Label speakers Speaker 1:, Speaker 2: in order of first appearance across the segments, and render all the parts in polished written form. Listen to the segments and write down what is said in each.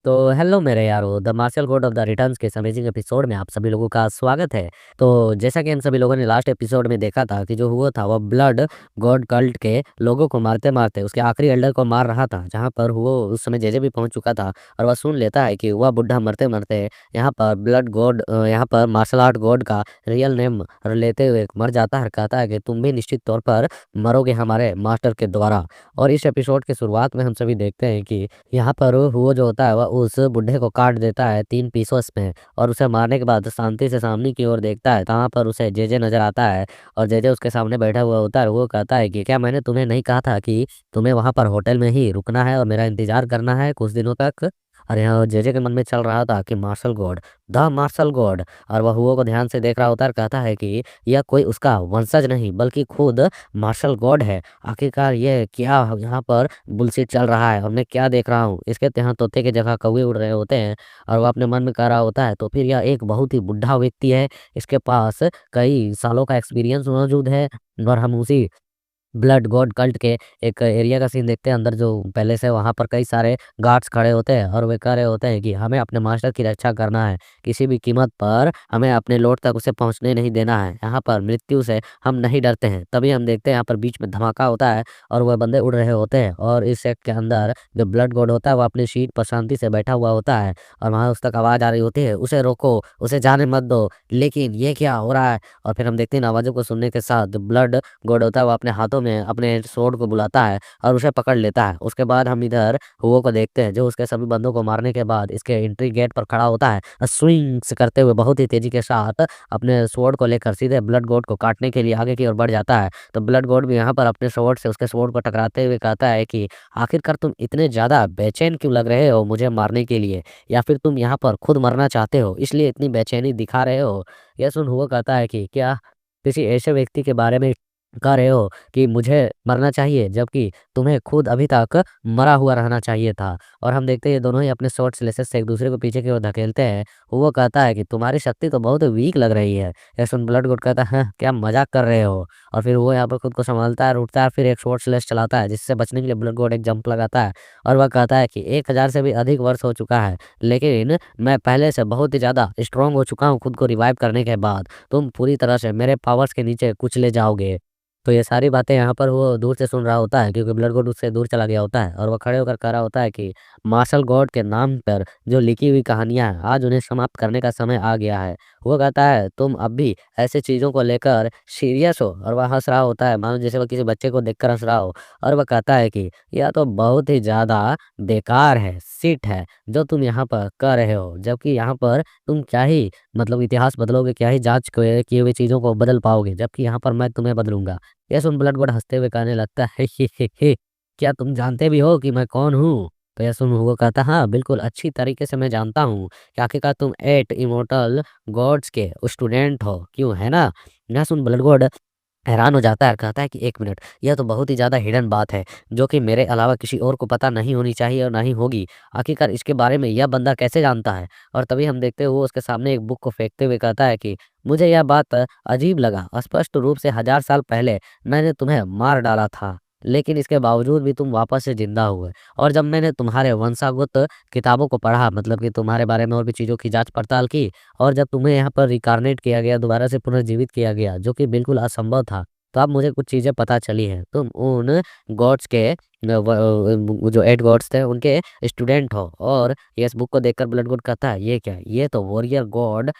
Speaker 1: तो हेलो मेरे यारो, the martial code of the returns के इस अमेजिंग एपिसोड में आप सभी लोगों का स्वागत है। तो जैसा कि हम सभी लोगों ने लास्ट एपिसोड में देखा था कि जो हुआ था वह ब्लड गॉड कल्ट के लोगों को मारते मारते उसके आखिरी एल्डर को मार रहा था, जहां पर वो उस समय जेजे भी पहुंच चुका था। और वह सुन लेता है कि वह बुढ़ा मरते मरते यहाँ पर ब्लड गॉड यहाँ पर मार्शल आर्ट गॉड का रियल नेम लेते हुए मर जाता है। कहता है कि तुम भी निश्चित तौर पर मरोगे हमारे मास्टर के द्वारा। और इस एपिसोड के शुरुआत में हम सभी देखते हैं कि यहाँ पर वो जो होता है वह उस बुड्ढे को काट देता है 3 पीसों में। और उसे मारने के बाद शांति से सामने की ओर देखता है, तहाँ पर उसे जेजे नजर आता है। और जेजे उसके सामने बैठा हुआ होता है। वो कहता है कि क्या मैंने तुम्हें नहीं कहा था कि तुम्हें वहां पर होटल में ही रुकना है और मेरा इंतजार करना है कुछ दिनों तक। और यहाँ जेजे के मन में चल रहा था कि martial god, the martial god. और वह हुओ को ध्यान से देख रहा होता है और कहता है कि यह कोई उसका वंशज नहीं बल्कि खुद मार्शल गॉड है। आखिरकार ये क्या यहाँ पर बुलशिट चल रहा है और मैं क्या देख रहा हूँ। इसके यहाँ तोते की जगह कौवे उड़ रहे होते हैं। और वह अपने मन में कह रहा होता है तो फिर यह एक बहुत ही बुढ़ा व्यक्ति है, इसके पास कई सालों का एक्सपीरियंस मौजूद है। और हम उसी ब्लड गॉड कल्ट के एक एरिया का सीन देखते हैं अंदर, जो पहले से वहां पर कई सारे गार्ड्स खड़े होते हैं और वे कह रहे होते हैं कि हमें अपने मास्टर की रक्षा करना है, किसी भी कीमत पर हमें अपने लॉर्ड तक उसे पहुंचने नहीं देना है। यहाँ पर मृत्यु से हम नहीं डरते हैं। तभी हम देखते हैं यहाँ पर बीच में धमाका होता है और वह बंदे उड़ रहे होते हैं। और इस सेट के अंदर जो ब्लड गॉड होता है वो अपनी सीट पर शांति से बैठा हुआ होता है। और वहां उस तक आवाज आ रही होती है, उसे रोको, उसे जाने मत दो। लेकिन ये क्या हो रहा है? और फिर हम देखते हैं इन आवाजों को सुनने के साथ ब्लड गॉड होता है वो अपने हाथों में अपने स्वॉर्ड को बुलाता है और उसे पकड़ लेता है। उसके बाद हम इधर हुओ को देखते हैं जो उसके सभी बंदों को मारने के बाद इसके एंट्री गेट पर खड़ा होता है, स्विंग्स करते हुए बहुत ही तेजी के साथ अपने स्वॉर्ड को लेकर सीधे ब्लड गॉड को काटने के लिए आगे की ओर बढ़ जाता है। तो ब्लड गॉड भी यहाँ पर अपने स्वॉर्ड से उसके स्वॉर्ड को टकराते हुए कहता है कि आखिरकार तुम इतने ज्यादा बेचैन क्यों लग रहे हो मुझे मारने के लिए, या फिर तुम यहाँ पर खुद मरना चाहते हो इसलिए इतनी बेचैनी दिखा रहे हो। यह सुन हुआ कहता है कि क्या किसी ऐसे व्यक्ति के बारे में कह रहे हो कि मुझे मरना चाहिए, जबकि तुम्हें खुद अभी तक मरा हुआ रहना चाहिए था। और हम देखते हैं ये दोनों ही अपने शॉर्ट स्लेसेस से एक दूसरे को पीछे की ओर धकेलते हैं। वो कहता है कि तुम्हारी शक्ति तो बहुत वीक लग रही है। यह सुन ब्लड गुड कहता है क्या मजाक कर रहे हो। और फिर वो यहाँ पर खुद को संभालता है, उठता है, फिर एक शॉर्ट स्लेस चलाता है जिससे बचने के लिए ब्लड गॉड एक जंप लगाता है। और वह कहता है कि 1000 से भी अधिक वर्ष हो चुका है, लेकिन मैं पहले से बहुत ही ज्यादा स्ट्रांग हो चुका हूँ खुद को रिवाइव करने के बाद। तुम पूरी तरह से मेरे पावर्स के नीचे कुचले जाओगे। तो ये सारी बातें यहाँ पर वो दूर से सुन रहा होता है क्योंकि ब्लड गॉड उससे दूर चला गया होता है। और वो खड़े होकर कह रहा होता है कि मार्शल गॉड के नाम पर जो लिखी हुई कहानियां हैं आज उन्हें समाप्त करने का समय आ गया है। वो कहता है तुम अब भी ऐसे चीजों को लेकर सीरियस हो। और वह हंस रहा होता है मानो जैसे वो किसी बच्चे को देखकर हंस रहा हो। और वह कहता है कि यह तो बहुत ही ज्यादा बेकार है, सिट है जो तुम यहाँ पर कर रहे हो, जबकि यहाँ पर तुम क्या ही मतलब इतिहास बदलोगे, क्या ही जांच किए हुए चीजों को बदल पाओगे, जबकि यहाँ पर मैं तुम्हें बदलूंगा। यह सुन ब्लड गॉड हंसते हुए कहने लगता है हे, क्या तुम जानते भी हो कि मैं कौन हूँ? तो यह सुन हुगो कहता हाँ बिल्कुल अच्छी तरीके से मैं जानता हूँ कि आखिरकार तुम 8 इमोर्टल गॉड्स के स्टूडेंट हो, क्यों है ना? यह सुन ब्लड गॉड हैरान हो जाता है, कहता है कि एक मिनट, यह तो बहुत ही ज्यादा हिडन बात है जो कि मेरे अलावा किसी और को पता नहीं होनी चाहिए और ना ही होगी। आखिरकार इसके बारे में यह बंदा कैसे जानता है? और तभी हम देखते हुए वो उसके सामने एक बुक को फेंकते हुए कहता है कि मुझे यह बात अजीब लगा। स्पष्ट रूप से 1000 साल पहले मैंने तुम्हें मार डाला था, लेकिन इसके बावजूद भी तुम वापस से जिंदा हुए। और जब मैंने तुम्हारे वंशागत किताबों को पढ़ा, मतलब कि तुम्हारे बारे में और भी चीजों की जांच पड़ताल की, और जब तुम्हें यहाँ पर रिकारनेट किया गया, दोबारा से पुनर्जीवित किया गया, जो कि बिल्कुल असंभव था, तो अब मुझे कुछ चीजें पता चली हैं। तुम उन गॉड्स के जो 8 गॉड्स थे उनके स्टूडेंट हो। और ये इस बुक को देखकर ब्लड गॉड कहता है ये क्या, ये तो वॉरियर गॉड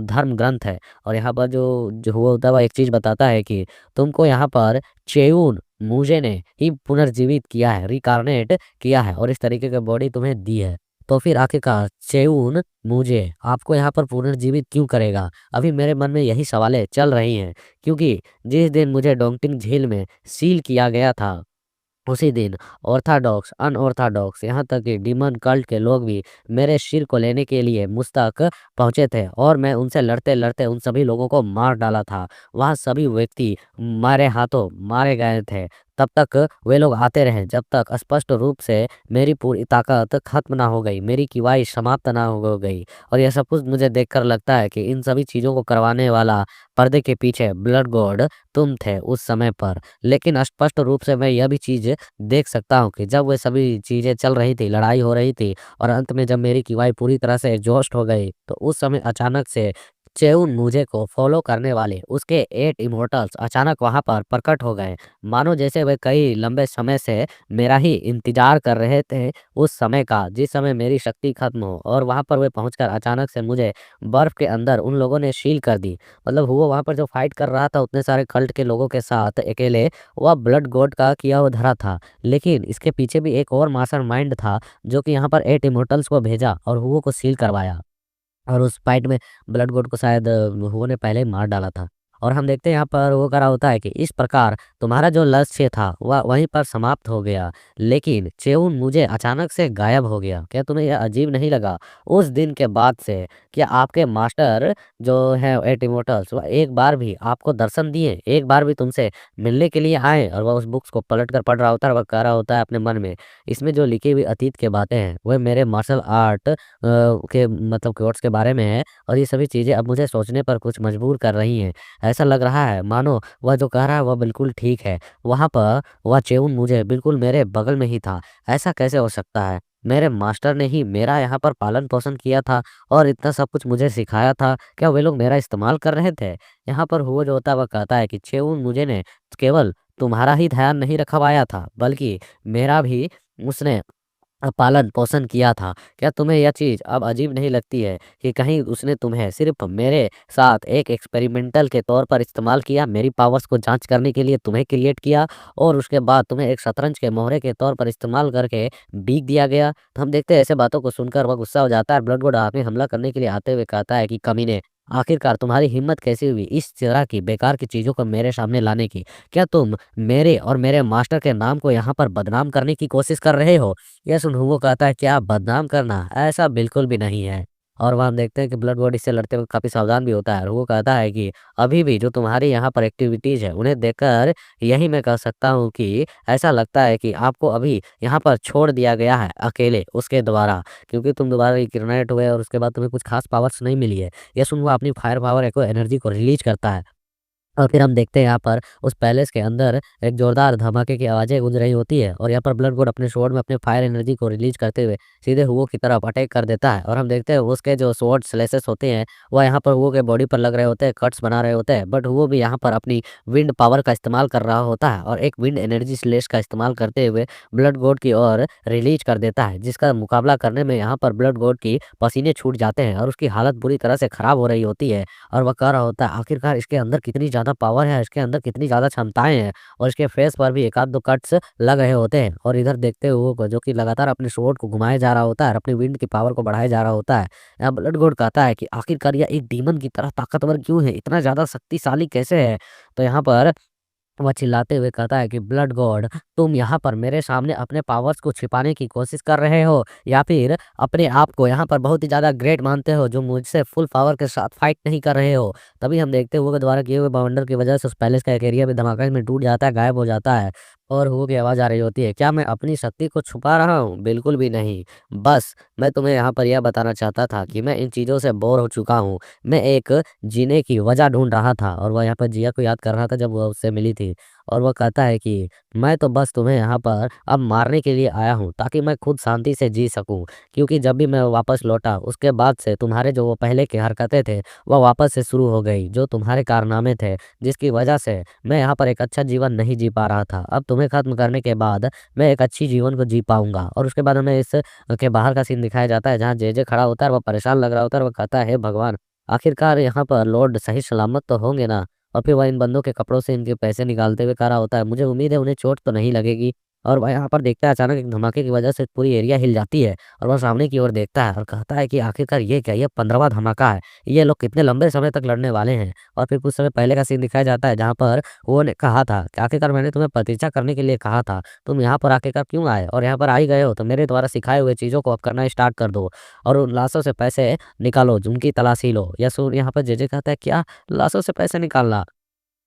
Speaker 1: धर्म ग्रंथ है। और यहाँ पर जो जो हुआ होता है वह एक चीज बताता है कि तुमको यहाँ पर चेयून मूजे ने ही पुनर्जीवित किया है, रिकारनेट किया है और इस तरीके की बॉडी तुम्हें दी है। तो फिर आखिरकार चेऊन मुझे आपको यहाँ पर पुनर्जीवित क्यों करेगा? अभी मेरे मन में यही सवालें चल रही हैं, क्योंकि जिस दिन मुझे डोंगटिंग झील में सील किया गया था उसी दिन ऑर्थोडॉक्स, अनऑर्थोडॉक्स, यहाँ तक कि डीमन कल्ट के लोग भी मेरे सिर को लेने के लिए मुझ तक पहुंचे थे और मैं उनसे लड़ते लड़ते उन सभी लोगों को मार डाला था। वह सभी व्यक्ति मारे हाथों मारे गए थे। तब तक वे लोग आते रहे जब तक स्पष्ट रूप से मेरी पूरी ताकत खत्म ना हो गई, मेरी कीवाई समाप्त ना हो गई। और यह सब कुछ मुझे देखकर लगता है कि इन सभी चीज़ों को करवाने वाला पर्दे के पीछे ब्लड गॉड तुम थे उस समय पर। लेकिन स्पष्ट रूप से मैं यह भी चीज़ देख सकता हूँ कि जब वे सभी चीज़ें चल रही थी, लड़ाई हो रही थी और अंत में जब मेरी कीवाई पूरी तरह से एग्ज़ॉस्ट हो गई, तो उस समय अचानक से चेउन मुझे को फ़ॉलो करने वाले उसके 8 इमोर्टल्स अचानक वहाँ पर प्रकट हो गए। मानो जैसे वे कई लंबे समय से मेरा ही इंतज़ार कर रहे थे उस समय का, जिस समय मेरी शक्ति खत्म हो। और वहाँ पर वे पहुँचकर अचानक से मुझे बर्फ़ के अंदर उन लोगों ने शील कर दी। मतलब वो वहाँ पर जो फ़ाइट कर रहा था उतने सारे कल्ट के लोगों के साथ अकेले, वह ब्लड गॉड का किया हुआ धरा था। लेकिन इसके पीछे भी एक और मास्टरमाइंड था जो कि यहाँ पर 8 इमॉर्टल्स को भेजा और हुओ को सील करवाया। और उस फाइट में ब्लड गोड को शायद हुओ ने पहले ही मार डाला था। और हम देखते हैं यहाँ पर वो करा होता है कि इस प्रकार तुम्हारा जो लक्ष्य था वह वहीं पर समाप्त हो गया। लेकिन चेउन मुझे अचानक से गायब हो गया। क्या तुम्हें यह अजीब नहीं लगा? उस दिन के बाद से क्या आपके मास्टर जो है एट इमोर्टल्स वह एक बार भी आपको दर्शन दिए? एक बार भी तुमसे मिलने के लिए आए? और वह उस बुक्स को पलट कर पढ़ रहा होता है, वह कह रहा होता है अपने मन में, इसमें जो लिखी हुई अतीत के बातें हैं वह मेरे मार्शल आर्ट के मतलब कोर्स के बारे में है। और ये सभी चीज़ें अब मुझे सोचने पर कुछ मजबूर कर रही हैं। ऐसा लग रहा है मानो वह जो कह रहा है वह बिल्कुल ठीक है। वहाँ पर वह चेउन मुझे बिल्कुल मेरे बगल में ही था। ऐसा कैसे हो सकता है? मेरे मास्टर ने ही मेरा यहाँ पर पालन-पोषण किया था और इतना सब कुछ मुझे सिखाया था। क्या वे लोग मेरा इस्तेमाल कर रहे थे? यहाँ पर हुआ जो होता है वह कहता है कि चेउन मुझे ने केवल तुम्हारा ही ध्यान नहीं रखवाया था, बल्कि मेरा भी उसने पालन-पोषण किया था। क्या तुम्हें यह चीज़ अब अजीब नहीं लगती है कि कहीं उसने तुम्हें सिर्फ़ मेरे साथ एक एक्सपेरिमेंटल के तौर पर इस्तेमाल किया, मेरी पावर्स को जाँच करने के लिए तुम्हें क्रिएट किया और उसके बाद तुम्हें एक शतरंज के मोहरे के तौर पर इस्तेमाल करके बीक दिया गया? तो हम देखते हैं ऐसे बातों को सुनकर वह गुस्सा हो जाता है। ब्लड गोड आप पे हमला करने के लिए आते हुए कहता है कि कमीने, आखिरकार तुम्हारी हिम्मत कैसे हुई इस तरह की बेकार की चीज़ों को मेरे सामने लाने की? क्या तुम मेरे और मेरे मास्टर के नाम को यहाँ पर बदनाम करने की कोशिश कर रहे हो? ये सुन हुगो कहता है क्या बदनाम करना? ऐसा बिल्कुल भी नहीं है। और वहाँ हम देखते हैं कि ब्लड बॉडी से लड़ते वक़्त काफ़ी सावधान भी होता है। और वो कहता है कि अभी भी जो तुम्हारी यहाँ पर एक्टिविटीज़ है उन्हें देखकर यही मैं कह सकता हूँ कि ऐसा लगता है कि आपको अभी यहाँ पर छोड़ दिया गया है अकेले उसके द्वारा। क्योंकि तुम दोबारा रिक्रूनेट हुए और उसके बाद तुम्हें कुछ ख़ास पावर्स नहीं मिली है। ये सुन वो अपनी फायर पावर एको एनर्जी को रिलीज़ करता है। और फिर हम देखते हैं यहाँ पर उस पैलेस के अंदर एक जोरदार धमाके की आवाज़ें गूंज रही होती है और यहाँ पर ब्लड गॉड अपने स्वॉर्ड में अपने फायर एनर्जी को रिलीज़ करते हुए सीधे हुओ की तरफ अटैक कर देता है। और हम देखते हैं उसके जो स्वॉर्ड स्लेसेस होते हैं वह यहाँ पर हुओ के बॉडी पर लग रहे होते हैं, कट्स बना रहे होते हैं। बट हुओ भी यहाँ पर अपनी विंड पावर का इस्तेमाल कर रहा होता है और एक विंड एनर्जी स्लेश का इस्तेमाल करते हुए ब्लड गॉड की ओर रिलीज़ कर देता है, जिसका मुकाबला करने में यहाँ पर ब्लड गॉड की पसीने छूट जाते हैं और उसकी हालत बुरी तरह से खराब हो रही होती है। और वह कह रहा होता है आखिरकार इसके अंदर कितनी ज़्यादा पावर है, इसके अंदर कितनी ज़्यादा क्षमताएँ हैं। और इसके फेस पर भी 1 आध 2 कट्स लग रहे होते हैं। और इधर देखते हुए वो जो कि लगातार अपने स्वॉर्ड को घुमाए जा रहा होता है और अपनी विंड की पावर को बढ़ाए जा रहा होता है। ब्लड गॉड कहता है कि आखिरकार यह एक डीमन की तरह ताकतवर क्यों है? इतना ज़्यादा शक्तिशाली कैसे है? तो यहाँ पर वह चिल्लाते हुए कहता है कि ब्लड गॉड, तुम यहाँ पर मेरे सामने अपने पावर्स को छिपाने की कोशिश कर रहे हो या फिर अपने आप को यहाँ पर बहुत ही ज़्यादा ग्रेट मानते हो जो मुझसे फुल पावर के साथ फाइट नहीं कर रहे हो? तभी हम देखते हैं हुgo के द्वारा किए हुए बवंडर की वजह से उस पैलेस का एक एरिया भी धमाके में टूट जाता है, गायब हो जाता है। और हुgo की आवाज़ आ रही होती है, क्या मैं अपनी शक्ति को छुपा रहा हूँ? बिल्कुल भी नहीं। बस मैं तुम्हें यहाँ पर यह बताना चाहता था कि मैं इन चीज़ों से बोर हो चुका हूँ। मैं एक जीने की वजह ढूँढ रहा था। और वह यहाँ पर जिया को याद कर रहा था जब वह उससे मिली थी। और वह कहता है कि मैं तो बस तुम्हें यहाँ पर अब मारने के लिए आया हूँ ताकि मैं खुद शांति से जी सकूँ। क्योंकि जब भी मैं वापस लौटा उसके बाद से तुम्हारे जो वो पहले की हरकतें थे वह वापस से शुरू हो गई, जो तुम्हारे कारनामे थे जिसकी वजह से मैं यहाँ पर एक अच्छा जीवन नहीं जी पा रहा था। अब तुम्हें खत्म करने के बाद मैं एक अच्छी जीवन को जी पाऊंगा। और उसके बाद हमें इस के बाहर का सीन दिखाया जाता है जहाँ जे खड़ा होता है, वह परेशान लग रहा होता है और वह कहता है, हे भगवान, आखिरकार यहाँ पर लॉर्ड सही सलामत तो होंगे ना? और फिर वह इन बंदों के कपड़ों से इनके पैसे निकालते हुए कह रहा होता है, मुझे उम्मीद है उन्हें चोट तो नहीं लगेगी। और वह यहाँ पर देखता है अचानक एक धमाके की वजह से पूरी एरिया हिल जाती है और वह सामने की ओर देखता है और कहता है कि आखिरकार ये क्या, ये 15वां धमाका है। ये लोग कितने लंबे समय तक लड़ने वाले हैं। और फिर कुछ समय पहले का सीन दिखाया जाता है जहाँ पर वो ने कहा था कि आखिरकार मैंने तुम्हें प्रतीक्षा करने के लिए कहा था, तुम यहाँ पर आखिरकार क्यों आए? और यहाँ पर आ ही गए हो तो मेरे द्वारा सिखाए हुए चीज़ों को अब करना स्टार्ट कर दो और उन लाशों से पैसे निकालो, उनकी तलाशी लो। या सुन यहाँ पर जे कहता है, क्या लाशों से पैसे निकालना?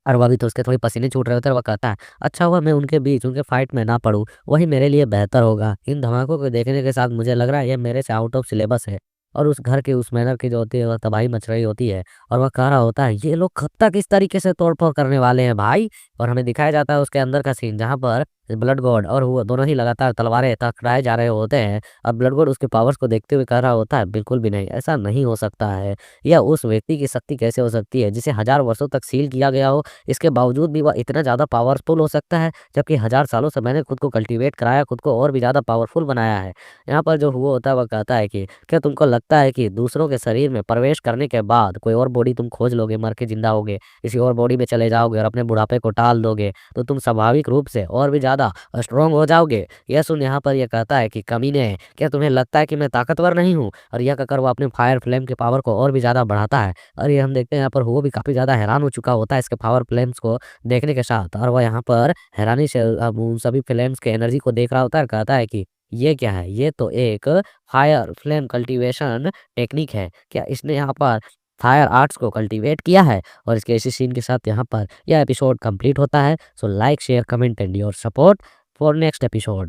Speaker 1: और वह भी तो उसके थोड़ी पसीने छूट रहे होते हैं और वह कहता है, अच्छा हुआ मैं उनके बीच उनके फाइट में ना पड़ूँ, वही मेरे लिए बेहतर होगा। इन धमाकों को देखने के साथ मुझे लग रहा है ये मेरे से आउट ऑफ सिलेबस है। और उस घर के उस मैनर की जो होती है वह तबाही मच रही होती है और वह कह रहा होता है, ये लोग कब तक इस तरीके से तोड़-फोड़ करने वाले हैं भाई? और हमें दिखाया जाता है उसके अंदर का सीन जहाँ पर ब्लड गॉड और वो दोनों ही लगातार तलवारें टकराए जा रहे होते हैं। अब ब्लड गॉड उसके पावर्स को देखते हुए कह रहा होता है, बिल्कुल भी नहीं, ऐसा नहीं हो सकता है। या उस व्यक्ति की शक्ति कैसे हो सकती है जिसे हज़ार वर्षों तक सील किया गया हो, इसके बावजूद भी वह इतना ज़्यादा पावरफुल हो सकता है, जबकि हज़ार सालों से मैंने खुद को कल्टीवेट कराया, खुद को और भी ज़्यादा पावरफुल बनाया है। यहाँ पर जो हुआ होता है वह कहता है कि क्या तुमको लगता है कि दूसरों के शरीर में प्रवेश करने के बाद कोई और बॉडी तुम खोज लोगे, मर के ज़िंदा होगे, किसी और बॉडी में चले जाओगे और अपने बुढ़ापे को टाल दोगे, तो तुम स्वाभाविक रूप से और भी ज़्यादा स्ट्रॉन्ग हो जाओगे। यह सुन यहाँ पर यह कहता है कि कमीने, क्या तुम्हें लगता है कि मैं ताकतवर नहीं हूँ? और यह कहकर वो अपने फायर फ्लेम के पावर को और भी ज़्यादा बढ़ाता है। और ये हम देखते हैं यहाँ पर वो भी काफ़ी ज़्यादा हैरान हो चुका होता है इसके पावर फ्लेम्स को देखने के साथ और वह यहाँ पर हैरानी से अब उन सभी फ्लेम्स के एनर्जी को देख रहा होता है और कहता है कि ये क्या है? ये तो एक फायर फ्लेम कल्टीवेशन टेक्निक है। क्या इसने यहाँ पर फायर आर्ट्स को कल्टीवेट किया है? और इसके इसी सीन के साथ यहाँ पर यह एपिसोड कंप्लीट होता है। So like, share, comment and your support for next episode.